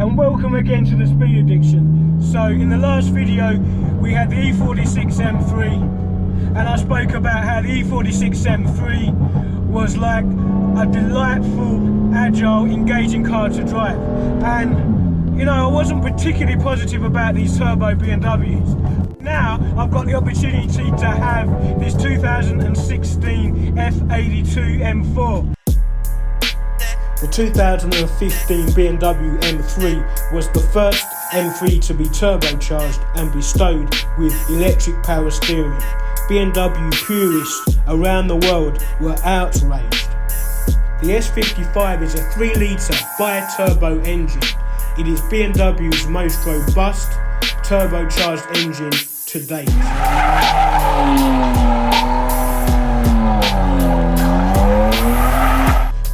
and welcome again to the Speed Addiction. So in the last video we had the E46 M3 and I spoke about how the E46 M3 was like a delightful, agile, engaging car to drive, and you know, I wasn't particularly positive about these turbo BMWs. Now I've got the opportunity to have this 2016 F82 M4. The 2015 BMW M3 was the first M3 to be turbocharged and bestowed with electric power steering. BMW purists around the world were outraged. The S55 is a 3-litre bi-turbo engine. It is BMW's most robust turbocharged engine to date.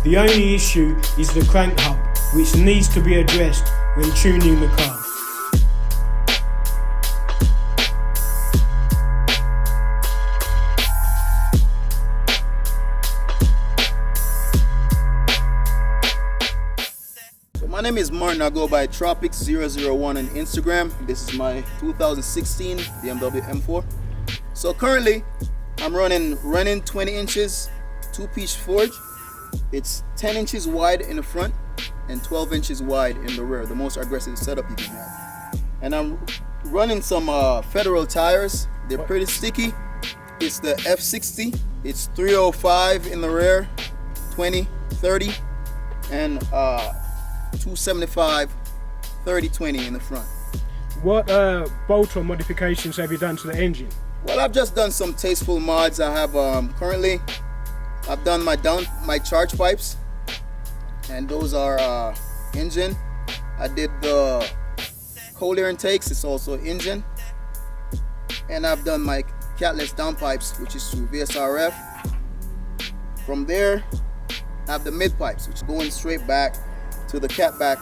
The only issue is the crank hub, which needs to be addressed when tuning the car. So my name is Martin, I go by Tropics001 on Instagram. This is my 2016 BMW M4. So currently I'm running 20 inches 2-piece forge. It's 10 inches wide in the front and 12 inches wide in the rear, the most aggressive setup you can have. And I'm running some Federal tires. They're pretty sticky. It's the F60. It's 305 in the rear, 20, 30, and 275, 30, 20 in the front. What bolt-on modifications have you done to the engine? Well, I've just done some tasteful mods. I have currently I've done my charge pipes, and those are Injen. I did the cold air intakes, it's also Injen. And I've done my catless downpipes, which is through VRSF. From there, I have the midpipes, which is going straight back to the catback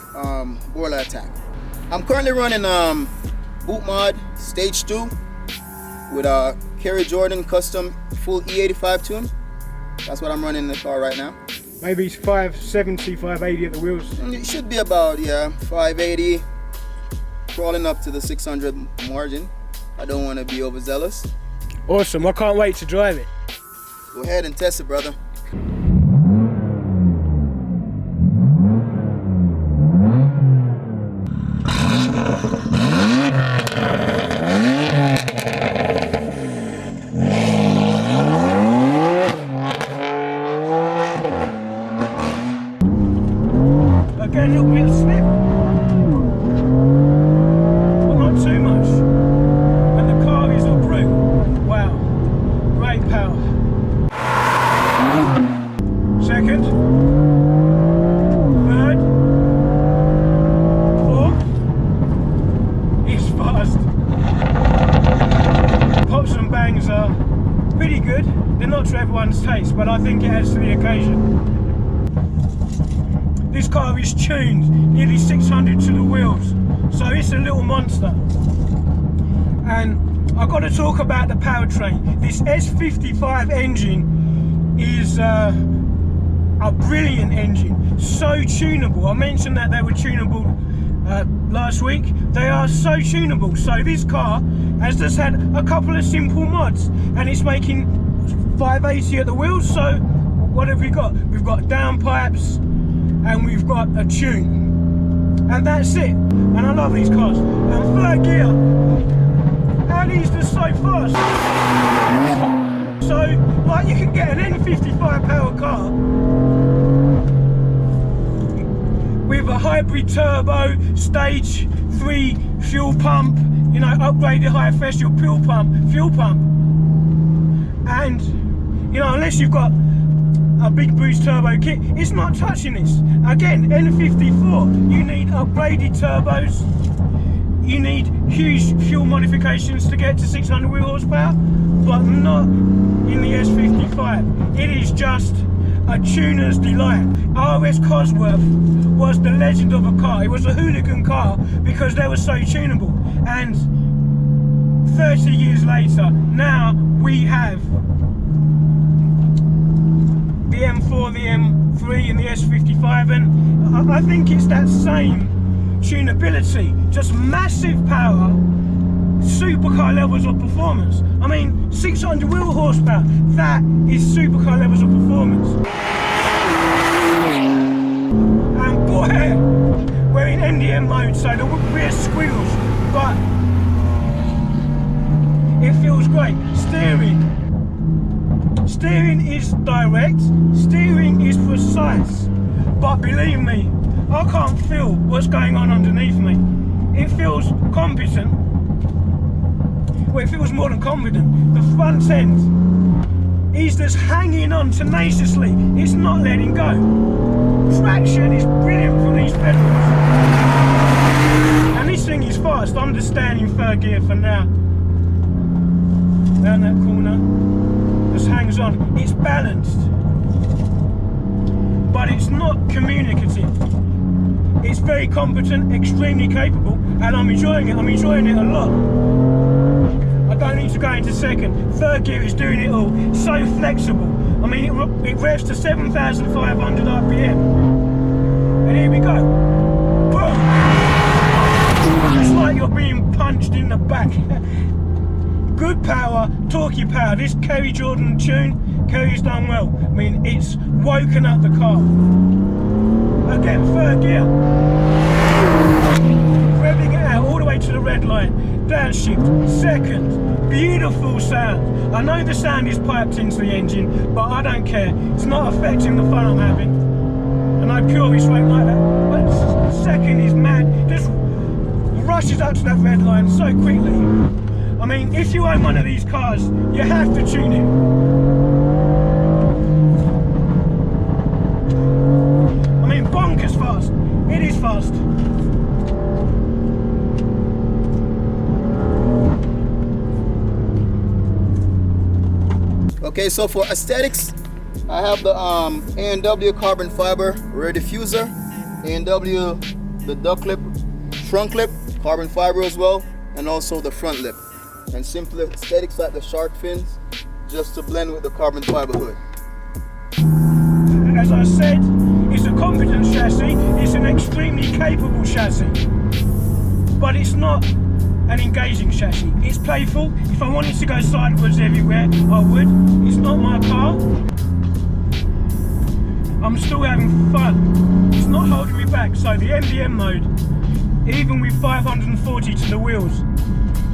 Borla Attack. I'm currently running boot mod stage 2 with a Cary Jordan custom full E85 tune. That's what I'm running in the car right now. Maybe it's 570, 580 at the wheels? It should be about, yeah, 580, crawling up to the 600 margin. I don't want to be overzealous. Awesome, I can't wait to drive it. Go ahead and test it, brother. Again, a little bit of slip, but not too much. And the car is a brute. Wow, great power. Second, third, fourth. It's fast. Pops and bangs are pretty good. They're not to everyone's taste, but I think it adds to the occasion. This car is tuned nearly 600 to the wheels, so it's a little monster. And I've got to talk about the powertrain. This S55 engine is a brilliant engine, so tunable. I mentioned that they were tunable last week. They are so tunable. So this car has just had a couple of simple mods and it's making 580 at the wheels. So what have we got? We've got downpipes, and we've got a tune, and that's it. And I love these cars. And third gear, and these are so fast. So like, you can get an N55 power car with a hybrid turbo stage 3 fuel pump, you know, upgraded high pressure fuel pump, and you know, unless you've got a big boost turbo kit, it's not touching this. Again, N54, you need upgraded turbos, you need huge fuel modifications to get to 600 wheel horsepower, but not in the S55. It is just a tuner's delight. RS Cosworth was the legend of a car. It was a hooligan car because they were so tunable. And 30 years later, now we have M4, the M3 and the S55, and I think it's that same tunability, just massive power, supercar levels of performance. I mean, 600 wheel horsepower, that is supercar levels of performance. And boy, we're in NDM mode, so the rear squiggles, but it feels great. Steering is direct, steering is precise, but believe me, I can't feel what's going on underneath me. It feels competent. Well, it feels more than competent. The front end is just hanging on tenaciously. It's not letting go. Traction is brilliant from these pedals. And this thing is fast. I'm just standing in third gear for now. Down that corner. Just hangs on. It's balanced. But it's not communicative. It's very competent, extremely capable, and I'm enjoying it. I'm enjoying it a lot. I don't need to go into second. Third gear is doing it all. So flexible. I mean, it revs to 7,500 RPM. And here we go. Boom! It's like you're being punched in the back. Good power, torquey power. This Cary Jordan tune, Cary's done well. I mean, it's woken up the car. Again, third gear. Revving it out all the way to the red line. Downshift, second. Beautiful sound. I know the sound is piped into the engine, but I don't care. It's not affecting the fun I'm having. And I purists won't like that. But second is mad. Just rushes up to that red line so quickly. I mean, if you own one of these cars, you have to tune it. I mean, bonkers fast. It is fast. Okay, so for aesthetics, I have the A&W carbon fiber rear diffuser, A&W the duck lip, trunk lip, carbon fiber as well, and also the front lip. And simple aesthetics like the shark fins, just to blend with the carbon fiber hood. As I said, it's a competent chassis, it's an extremely capable chassis, but it's not an engaging chassis. It's playful. If I wanted to go sideways everywhere, I would. It's not my car. I'm still having fun. It's not holding me back. So the NDM mode, even with 540 to the wheels,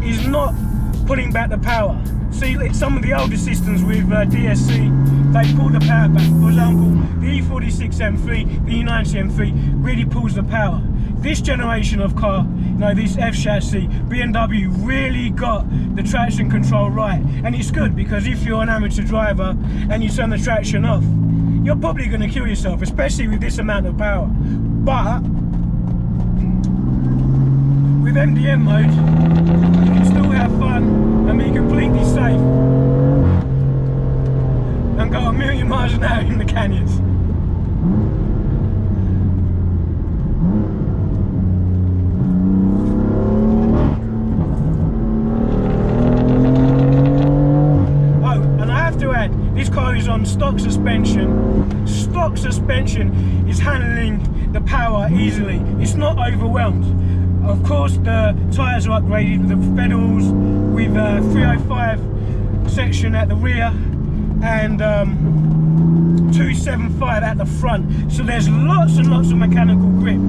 is not pulling back the power. See, some of the older systems with DSC, they pull the power back. For example, the E46 M3, the E90 M3 really pulls the power. This generation of car, you know, this F chassis, BMW really got the traction control right. And it's good, because if you're an amateur driver and you turn the traction off, you're probably going to kill yourself, especially with this amount of power. But with MDM mode, you can still have fun and be completely safe and go a million miles an hour in the canyons. Oh, and I have to add, this car is on stock suspension. Stock suspension is handling the power easily. It's not overwhelmed. Of course, the tyres are upgraded with the pedals, with 305 section at the rear and 275 at the front. So there's lots and lots of mechanical grip.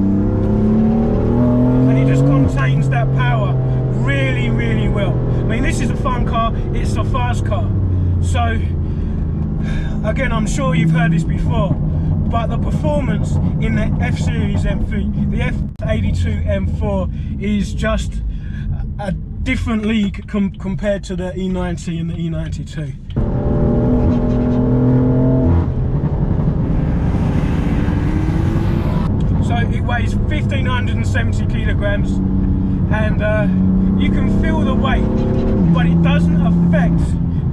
And it just contains that power really, really well. I mean, this is a fun car, it's a fast car. So, again, I'm sure you've heard this before, but the performance in the F-Series M3, the F82 M4 is just a different league compared to the E90 and the E92. So it weighs 1,570 kilograms and you can feel the weight, but it doesn't affect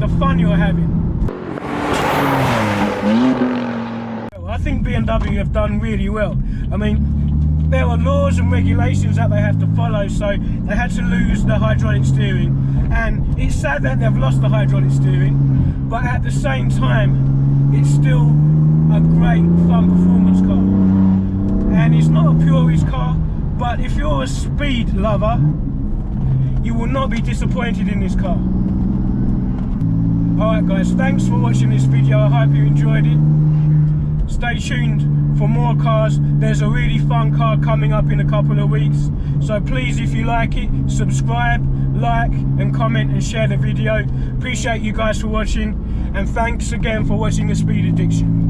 the fun you're having. I think BMW have done really well. I mean, there are laws and regulations that they have to follow, so they had to lose the hydraulic steering, and it's sad that they've lost the hydraulic steering, but at the same time it's still a great fun performance car. And it's not a purist car, but But if you're a speed lover, you will not be disappointed in this car. Alright guys, thanks for watching this video. I hope you enjoyed it. Stay tuned for more cars. There's a really fun car coming up in a couple of weeks. So please, if you like it, subscribe, like and comment and share the video. Appreciate you guys for watching, and thanks again for watching The Speed Addiction.